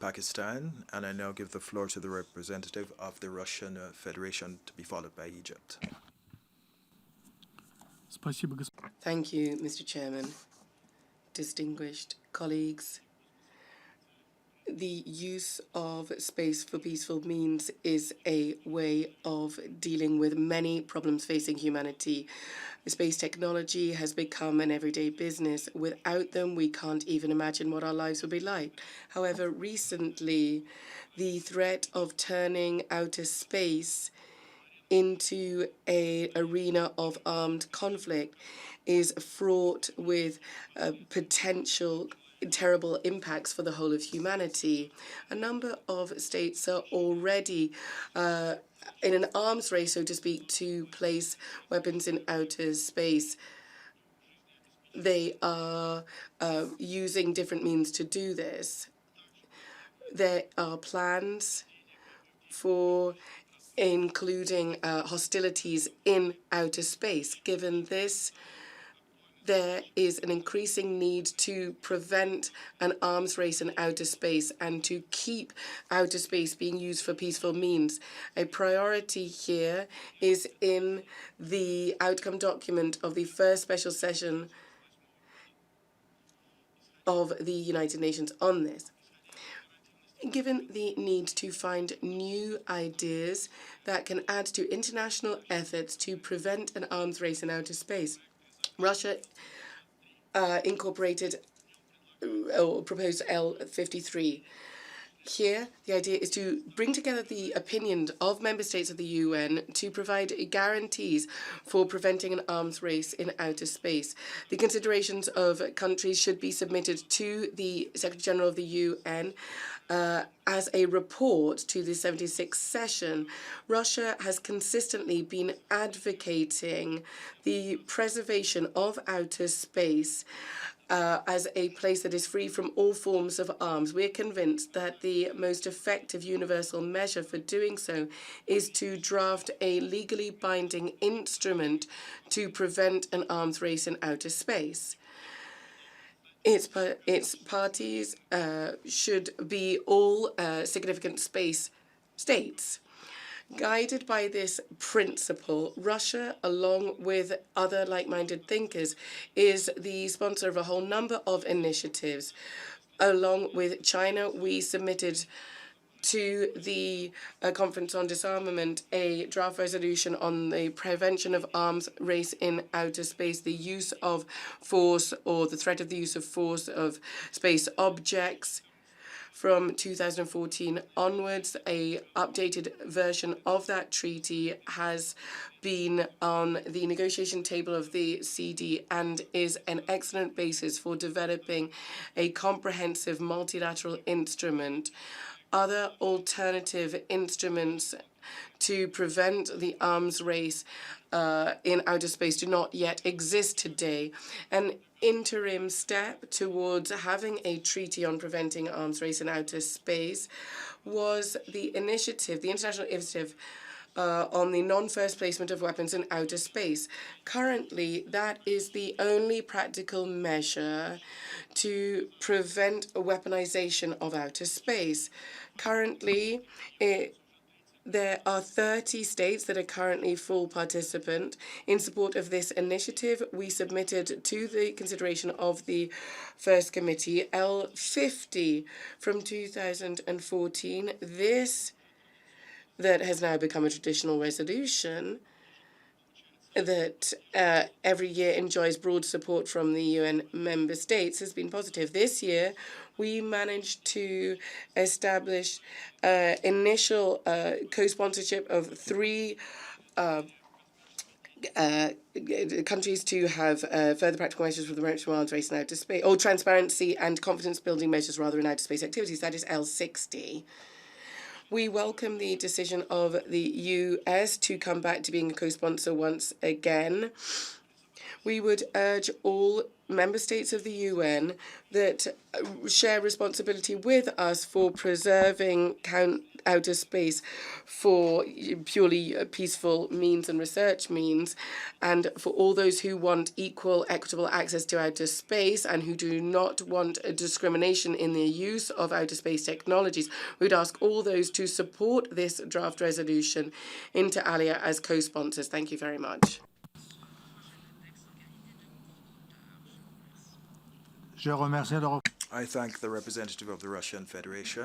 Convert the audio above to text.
Pakistan, and I now give the floor to the representative of the Russian Federation, to be followed by Egypt. Thank you, Mr. Chairman. Distinguished colleagues, the use of space for peaceful means is a way of dealing with many problems facing humanity. Space technology has become an everyday business. Without them, we can't even imagine what our lives would be like. However, recently, the threat of turning outer space into an arena of armed conflict is fraught with potential terrible impacts for the whole of humanity. A number of states are already in an arms race, so to speak, to place weapons in outer space. They are using different means to do this. There are plans for including hostilities in outer space. Given this, there is an increasing need to prevent an arms race in outer space and to keep outer space being used for peaceful means. A priority here is in the outcome document of the first special session of the United Nations on this. Given the need to find new ideas that can add to international efforts to prevent an arms race in outer space, Russia incorporated or proposed L53. Here, the idea is to bring together the opinions of member states of the UN to provide guarantees for preventing an arms race in outer space. The considerations of countries should be submitted to the Secretary General of the UN as a report to the 76th session. Russia has consistently been advocating the preservation of outer space as a place that is free from all forms of arms. We're convinced that the most effective universal measure for doing so is to draft a legally binding instrument to prevent an arms race in outer space. Its parties should be all significant space states. Guided by this principle, Russia, along with other like-minded thinkers, is the sponsor of a whole number of initiatives. Along with China, we submitted to the Conference on Disarmament a draft resolution on the prevention of arms race in outer space, the use of force or the threat of the use of force of space objects. From 2014 onwards, an updated version of that treaty has been on the negotiation table of the CD and is an excellent basis for developing a comprehensive multilateral instrument. Other alternative instruments to prevent the arms race in outer space do not yet exist today. An interim step towards having a treaty on preventing arms race in outer space was the international initiative on the non-first placement of weapons in outer space. Currently, that is the only practical measure to prevent a weaponization of outer space. Currently, there are 30 states that are currently full participant. In support of this initiative, we submitted to the consideration of the First Committee L50 from 2014. This that has now become a traditional resolution that every year enjoys broad support from the UN member states has been positive. This year, we managed to establish initial co-sponsorship of 3 countries to have further practical measures for the prevention of arms race in outer space, or transparency and confidence-building measures rather in outer space activities. That is L60. We welcome the decision of the US to come back to being a co-sponsor once again. We would urge all member states of the UN that share responsibility with us for preserving outer space for purely peaceful means and research means, and for all those who want equal, equitable access to outer space and who do not want a discrimination in the use of outer space technologies. We'd ask all those to support this draft resolution inter alia as co-sponsors. Thank you very much. I thank the representative of the Russian Federation.